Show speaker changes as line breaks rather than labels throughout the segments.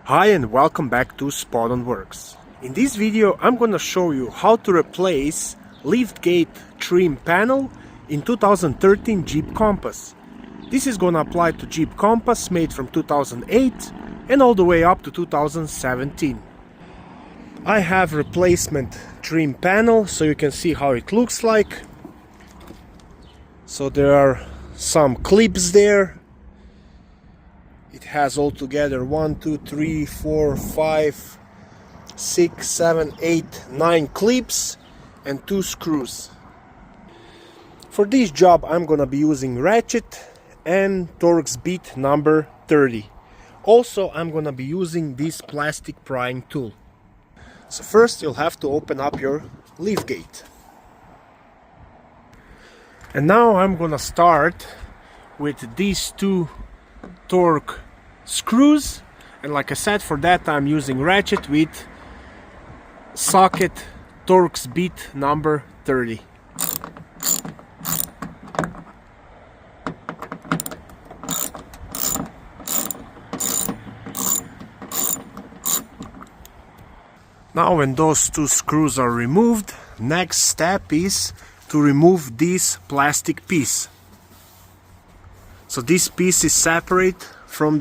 Hi and welcome back to Spot On Works. In this video I'm gonna show you how to replace liftgate trim panel in 2013 Jeep Compass. This is gonna apply to Jeep Compass made from 2008 and all the way up to 2017. I have replacement trim panel so you can see how it looks like. So there are some clips there. It has altogether 1, 2, 3, 4, 5, 6, 7, 8, 9 clips and 2 screws. For this job I'm gonna be using ratchet and Torx bit number 30. Also I'm gonna be using this plastic prying tool. So first you'll have to open up your liftgate. And now I'm gonna start with these 2 Torx screws, and like I said, for that I'm using ratchet with socket Torx bit number 30. Now when those 2 screws are removed, next step is to remove this plastic piece. So this piece is separate from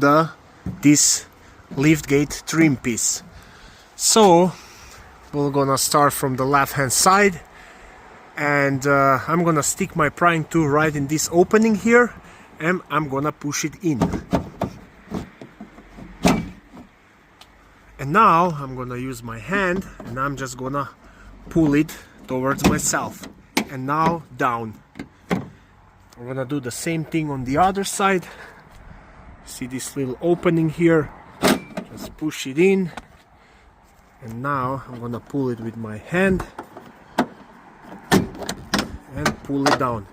this liftgate trim piece. So we're gonna start from the left hand side, and I'm gonna stick my prying tool right in this opening here and I'm gonna push it in. And now I'm gonna use my hand and I'm just gonna pull it towards myself, and now down. We're gonna do the same thing on the other side. See this little opening here? Just push it in, and now I'm gonna pull it with my hand and pull it down.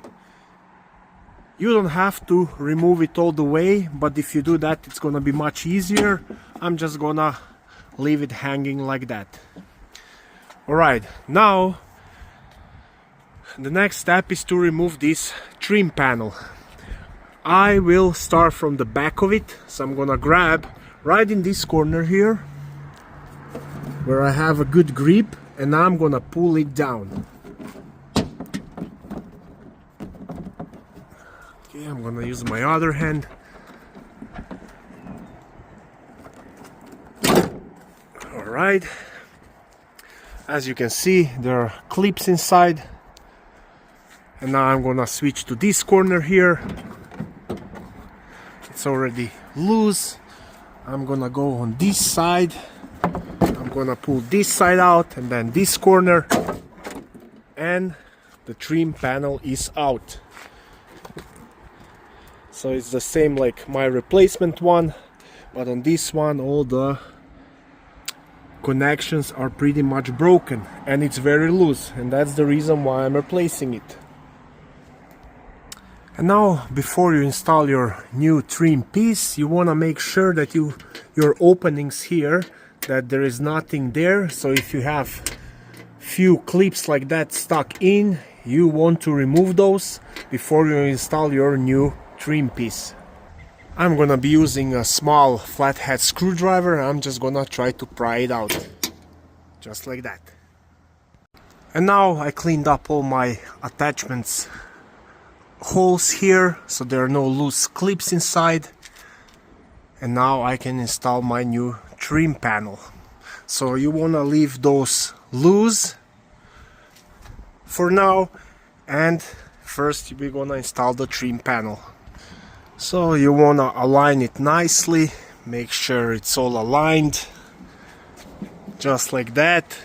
You don't have to remove it all the way, but if you do that it's gonna be much easier. I'm just gonna leave it hanging like that. Alright, now the next step is to remove this trim panel. I will start from the back of it, so I'm gonna grab right in this corner here where I have a good grip, and now I'm gonna pull it down. Okay, I'm gonna use my other hand. Alright, as you can see there are clips inside, and now I'm gonna switch to this corner here. It's already loose. I'm gonna go on this side. I'm gonna pull this side out and then this corner, and the trim panel is out. So it's the same like my replacement one, but on this one all the connections are pretty much broken and it's very loose, and that's the reason why I'm replacing it. And now, before you install your new trim piece, you want to make sure that your openings here, that there is nothing there. So if you have few clips like that stuck in, you want to remove those before you install your new trim piece. I'm gonna be using a small flathead screwdriver. I'm just gonna try to pry it out, just like that. And now I cleaned up all my attachments holes here, so there are no loose clips inside, and now I can install my new trim panel. So you want to leave those loose for now, and first we're gonna install the trim panel. So you want to align it nicely, make sure it's all aligned just like that,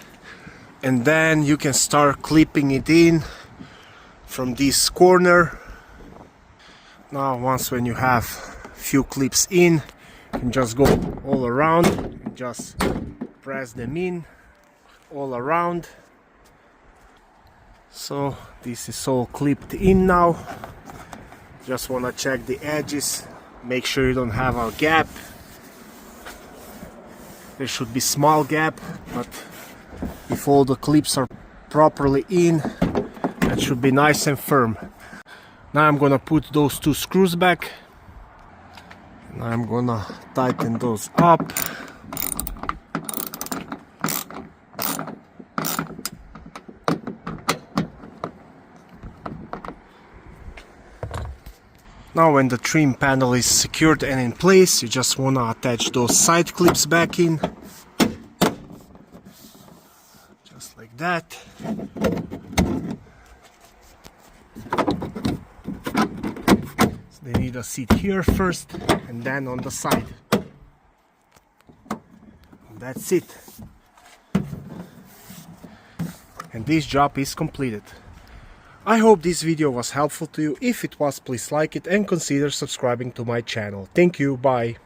and then you can start clipping it in from this corner. Now once when you have few clips in, you can just go all around and just press them in all around. So this is all clipped in now. Just want to check the edges, make sure you don't have a gap. There should be small gap, but if all the clips are properly in, that should be nice and firm. Now I'm gonna put those 2 screws back, and I'm gonna tighten those up. Now when the trim panel is secured and in place, you just want to attach those side clips back in. Just like that. So they need a seat here first and then on the side. And that's it. And this job is completed. I hope this video was helpful to you. If it was, please like it and consider subscribing to my channel. Thank you, bye.